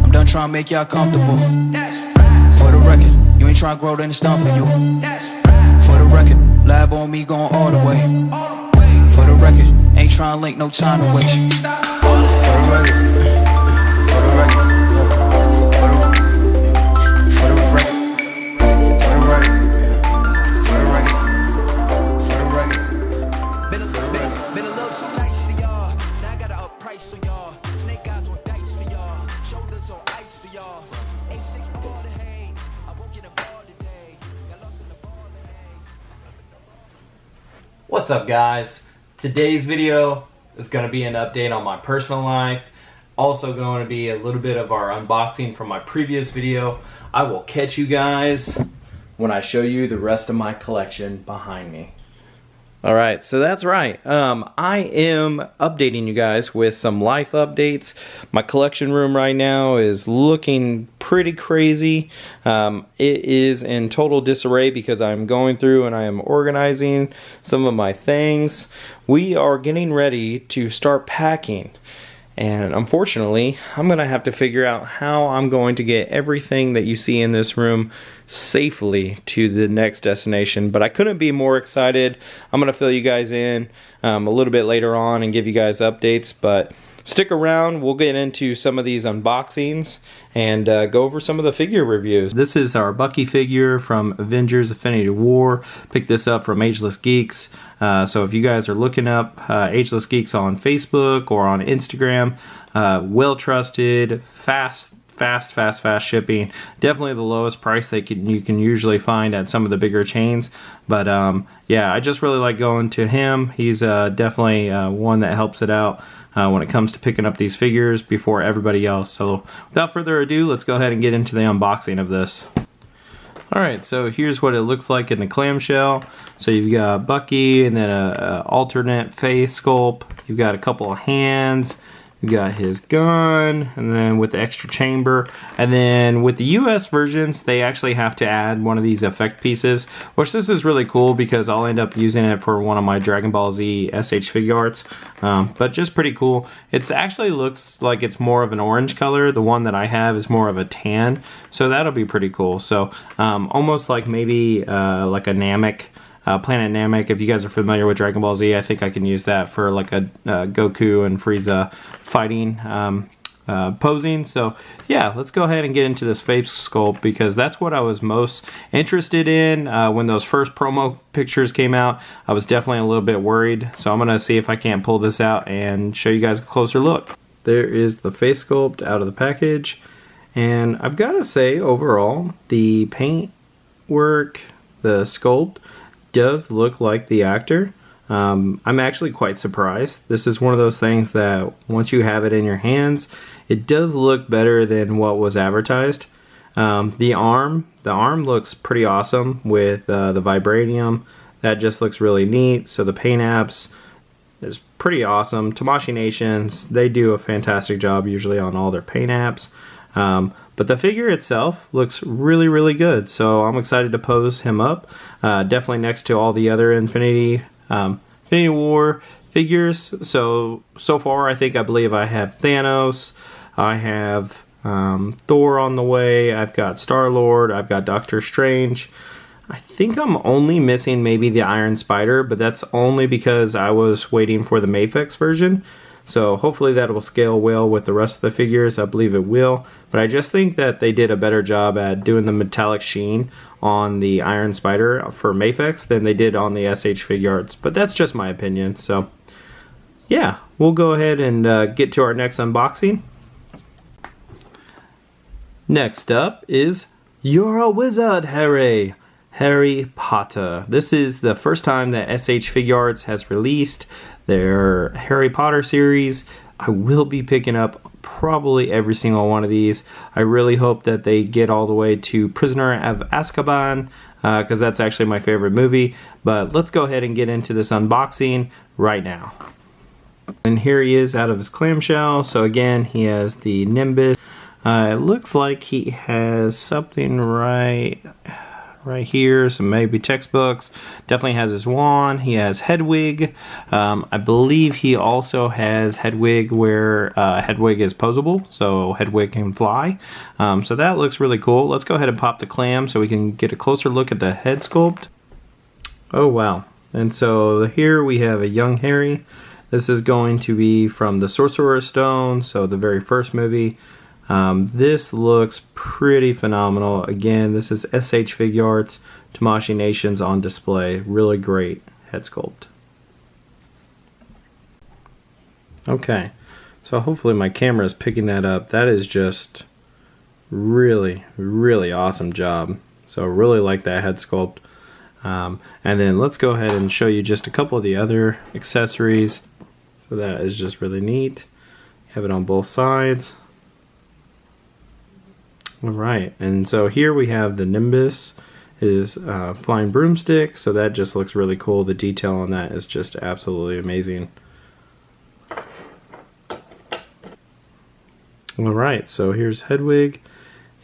I'm done trying to make y'all comfortable. For the record, you ain't trying to grow, then it's done for you. For the record, lab on me going all the way. For the record, ain't trying to link, no time to waste. For the record, for the record, for the record, for the record, for the record, for the record. Been a little too nice to y'all. Now I gotta up price for y'all. Snake eyes on dice for y'all. Shoulders on ice for y'all. A6 all the hate. I won't get a ball today. Got lost in the ball days. What's up, guys? Today's video is going to be an update on my personal life. Also going to be a little bit of our unboxing from my previous video. I will catch you guys when I show you the rest of my collection behind me. Alright, so that's right. I am updating you guys with some life updates. My collection room right now is looking pretty crazy. It is in total disarray because I'm going through and I am organizing some of my things. We are getting ready to start packing. And unfortunately, I'm going to have to figure out how I'm going to get everything that you see in this room safely to the next destination. But I couldn't be more excited. I'm going to fill you guys in a little bit later on and give you guys updates. But stick around. We'll get into some of these unboxings and go over some of the figure reviews. This is our Bucky figure from Avengers Infinity War. Picked this up from Ageless Geeks. So if you guys are looking up Ageless Geeks on Facebook or on Instagram, well trusted, fast shipping. Definitely the lowest price that you can usually find at some of the bigger chains. But yeah, I just really like going to him. He's definitely one that helps it out when it comes to picking up these figures before everybody else. So without further ado, let's go ahead and get into the unboxing of this. Alright, so here's what it looks like in the clamshell. So you've got Bucky and then a alternate face sculpt. You've got a couple of hands. You've got his gun, and then with the extra chamber. And then with the US versions, they actually have to add one of these effect pieces, which this is really cool because I'll end up using it for one of my Dragonball Z SH Figuarts. But just pretty cool. It actually looks like it's more of an orange color. The one that I have is more of a tan, so that'll be pretty cool. So almost like maybe like a Namek. Planet Namek, if you guys are familiar with Dragon Ball Z, I think I can use that for like a Goku and Frieza fighting posing. So yeah, let's go ahead and get into this face sculpt because that's what I was most interested in when those first promo pictures came out. I was definitely a little bit worried, so I'm gonna see if I can't pull this out and show you guys a closer look. There is the face sculpt out of the package, and I've got to say overall the paint work, the sculpt, does look like the actor. I'm actually quite surprised. This is one of those things that once you have it in your hands, it does look better than what was advertised. The arm looks pretty awesome with the vibranium. That just looks really neat. So the paint apps is pretty awesome. Tamashii Nations, they do a fantastic job usually on all their paint apps. But the figure itself looks really good, so I'm excited to pose him up. Definitely next to all the other Infinity War figures. So far, I believe I have Thanos, I have Thor on the way, I've got Star-Lord, I've got Doctor Strange. I think I'm only missing maybe the Iron Spider, but that's only because I was waiting for the Mafex version. So hopefully that will scale well with the rest of the figures. I believe it will. But I just think that they did a better job at doing the metallic sheen on the Iron Spider for Mafex than they did on the SH Figuarts. But that's just my opinion. So yeah, we'll go ahead and get to our next unboxing. Next up is You're a Wizard, Harry! Harry Potter. This is the first time that SH Figuarts has released their Harry Potter series. I will be picking up probably every single one of these. I really hope that they get all the way to Prisoner of Azkaban because that's actually my favorite movie. But let's go ahead and get into this unboxing right now. And here he is out of his clamshell. So again, he has the Nimbus. It looks like he has something right right here, some maybe textbooks. Definitely has his wand. He has Hedwig. I believe he also has Hedwig where Hedwig is posable, so Hedwig can fly. So that looks really cool. Let's go ahead and pop the clam so we can get a closer look at the head sculpt. Oh wow. And so here we have a young Harry. This is going to be from the Sorcerer's Stone, so the very first movie. This looks pretty phenomenal. Again, this is SH Figuarts, Tamashii Nations on display. Really great head sculpt. Okay, so hopefully my camera is picking that up. That is just really, really awesome job. So really like that head sculpt. And then let's go ahead and show you just a couple of the other accessories. So that is just really neat. You have it on both sides. Alright, and so here we have the Nimbus, his flying broomstick, so that just looks really cool. The detail on that is just absolutely amazing. Alright, so here's Hedwig,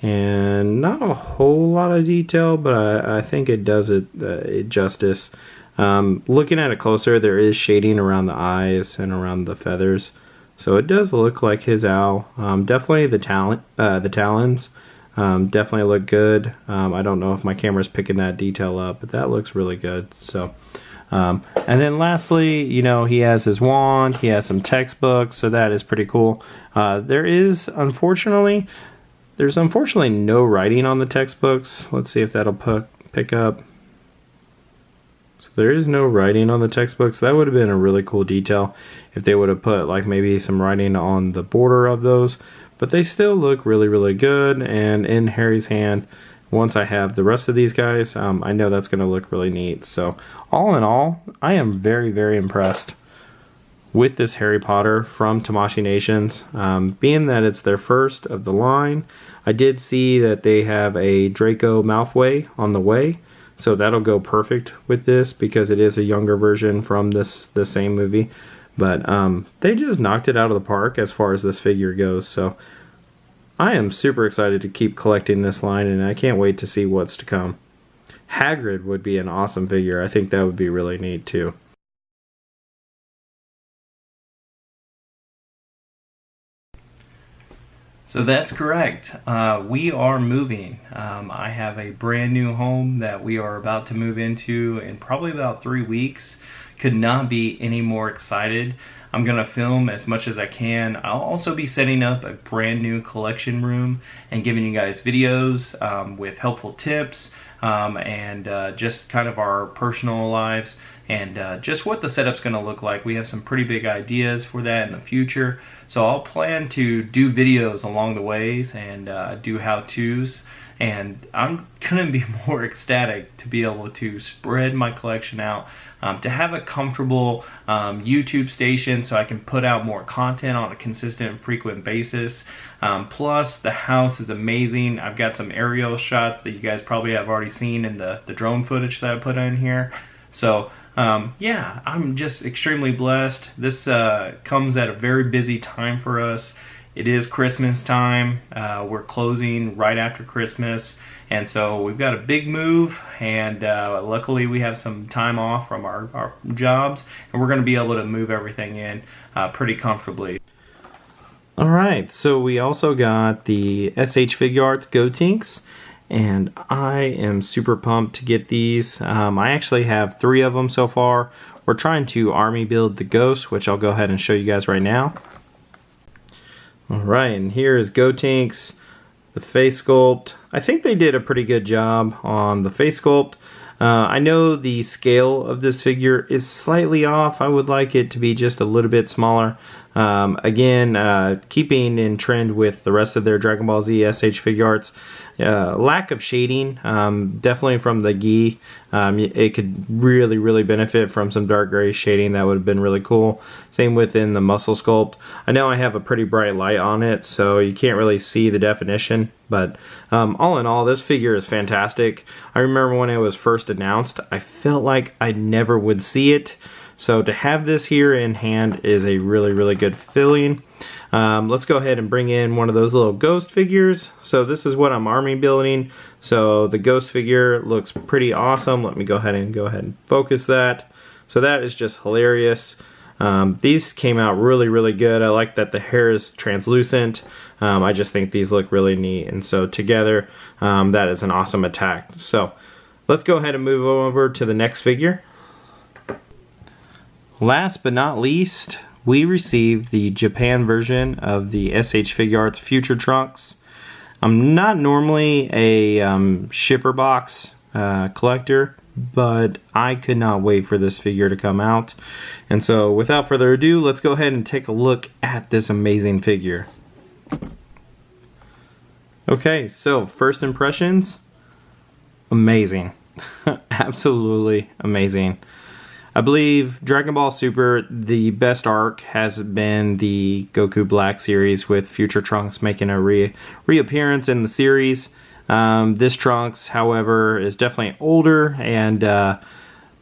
and not a whole lot of detail, but I think it does it justice. Looking at it closer, there is shading around the eyes and around the feathers, so it does look like his owl. Definitely the talons. Definitely look good. I don't know if my camera's picking that detail up, but that looks really good. So, and then lastly, you know, he has his wand, he has some textbooks, so that is pretty cool. There's unfortunately no writing on the textbooks. Let's see if that'll pick up. So there is no writing on the textbooks. That would have been a really cool detail if they would have put like maybe some writing on the border of those. But they still look really, really good, and in Harry's hand, once I have the rest of these guys, I know that's going to look really neat. So all in all, I am very, very impressed with this Harry Potter from Tamashii Nations. Being that it's their first of the line, I did see that they have a Draco Malfoy on the way, so that'll go perfect with this because it is a younger version from the same movie. But they just knocked it out of the park as far as this figure goes. So I am super excited to keep collecting this line, and I can't wait to see what's to come. Hagrid would be an awesome figure. I think that would be really neat too. So that's correct. We are moving. I have a brand new home that we are about to move into in probably about 3 weeks. Could not be any more excited. I'm gonna film as much as I can. I'll also be setting up a brand new collection room and giving you guys videos with helpful tips and just kind of our personal lives and just what the setup's gonna look like. We have some pretty big ideas for that in the future. So I'll plan to do videos along the ways and do how-tos. And I'm gonna be more ecstatic to be able to spread my collection out, to have a comfortable YouTube station so I can put out more content on a consistent and frequent basis. Plus the house is amazing. I've got some aerial shots that you guys probably have already seen in the drone footage that I put in here. So yeah, I'm just extremely blessed. This comes at a very busy time for us. It is Christmas time. We're closing right after Christmas, and so we've got a big move, and luckily we have some time off from our jobs, and we're going to be able to move everything in pretty comfortably. Alright, so we also got the SH Figuarts Gotenks, and I am super pumped to get these. I actually have 3 of them so far. We're trying to army build the Ghost, which I'll go ahead and show you guys right now. Alright, and here is Gotenks, the face sculpt. I think they did a pretty good job on the face sculpt. I know the scale of this figure is slightly off. I would like it to be just a little bit smaller. Again, keeping in trend with the rest of their Dragon Ball Z SH Figuarts. Lack of shading, definitely from the gi. It could really benefit from some dark gray shading. That would have been really cool. Same within the muscle sculpt. I know I have a pretty bright light on it, so you can't really see the definition, but all in all, this figure is fantastic. I remember when it was first announced, I felt like I never would see it. So to have this here in hand is a really good feeling. Let's go ahead and bring in one of those little ghost figures. So this is what I'm army building. So the ghost figure looks pretty awesome. Let me go ahead and focus that. So that is just hilarious. These came out really good. I like that the hair is translucent. I just think these look really neat, and so together that is an awesome attack. So let's go ahead and move over to the next figure. Last but not least, we received the Japan version of the SH Figuarts Future Trunks. I'm not normally a shipper box collector, but I could not wait for this figure to come out. And so without further ado, let's go ahead and take a look at this amazing figure. Okay, so first impressions, amazing. Absolutely amazing. I believe Dragon Ball Super, the best arc has been the Goku Black series, with Future Trunks making a reappearance in the series. This Trunks, however, is definitely older, and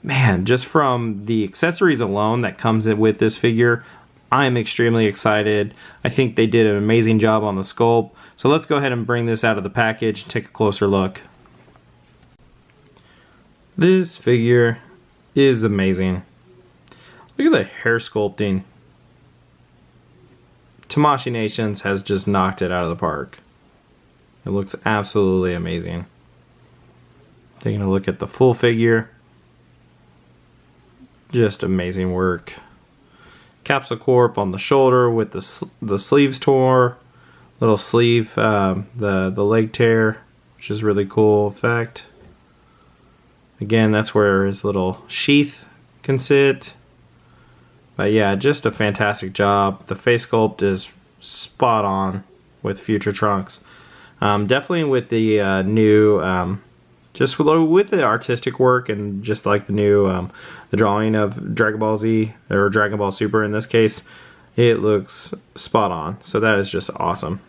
man, just from the accessories alone that comes with this figure, I am extremely excited. I think they did an amazing job on the sculpt. So let's go ahead and bring this out of the package and take a closer look. This figure is amazing. Look at the hair sculpting. Tamashii Nations has just knocked it out of the park. It looks absolutely amazing. Taking a look at the full figure. Just amazing work. Capsule Corp on the shoulder with the sleeves tore. Little sleeve, the leg tear, which is really cool effect. Again, that's where his little sheath can sit. But yeah, just a fantastic job. The face sculpt is spot on with Future Trunks. Definitely with the new, just with the artistic work and just like the new, the drawing of Dragon Ball Z, or Dragon Ball Super in this case, it looks spot on. So that is just awesome.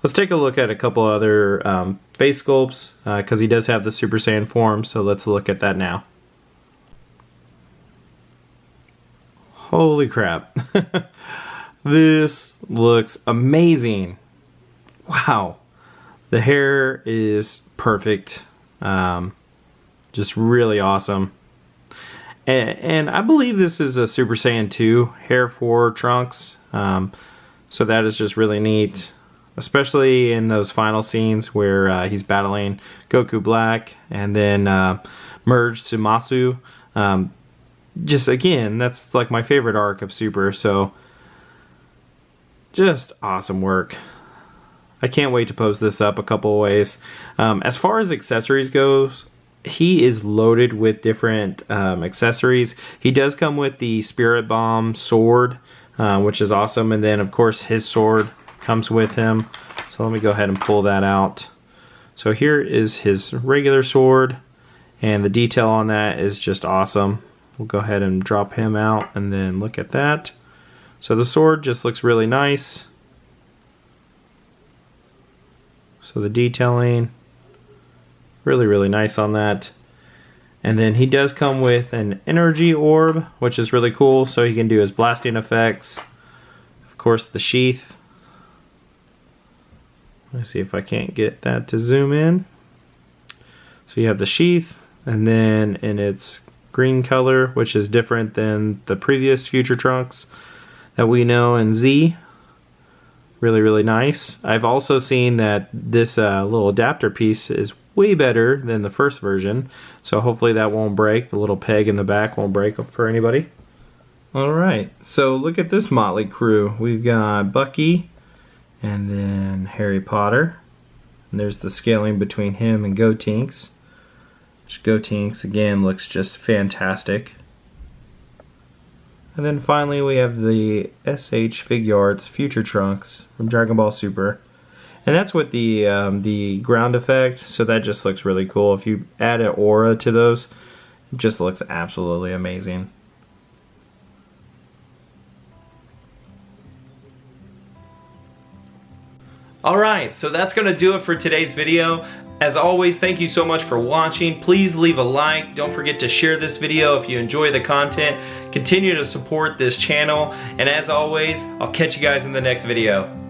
Let's take a look at a couple other face sculpts, because he does have the Super Saiyan form, so let's look at that now. Holy crap. This looks amazing. Wow. The hair is perfect. Just really awesome. And I believe this is a Super Saiyan 2 hair for Trunks. So that is just really neat. Especially in those final scenes where he's battling Goku Black and then merged Zamasu. Just again, that's like my favorite arc of Super. So just awesome work. I can't wait to post this up a couple of ways. As far as accessories goes, he is loaded with different accessories. He does come with the Spirit Bomb sword, which is awesome. And then of course his sword comes with him. So let me go ahead and pull that out. So here is his regular sword, and the detail on that is just awesome. We'll go ahead and drop him out and then look at that. So the sword just looks really nice. So the detailing, really nice on that. And then he does come with an energy orb, which is really cool, so he can do his blasting effects. Of course, the sheath. Let's see if I can't get that to zoom in. So you have the sheath, and then in its green color, which is different than the previous Future Trunks that we know in Z. Really nice. I've also seen that this little adapter piece is way better than the first version, so hopefully that won't break. The little peg in the back won't break for anybody. Alright, so look at this motley crew. We've got Bucky, and then Harry Potter, and there's the scaling between him and Gotenks, which Gotenks again looks just fantastic. And then finally we have the SH Figuarts Future Trunks from Dragon Ball Super, and that's with the ground effect, so that just looks really cool. If you add an aura to those, it just looks absolutely amazing. Alright, so that's going to do it for today's video. As always, thank you so much for watching. Please leave a like. Don't forget to share this video if you enjoy the content. Continue to support this channel. And as always, I'll catch you guys in the next video.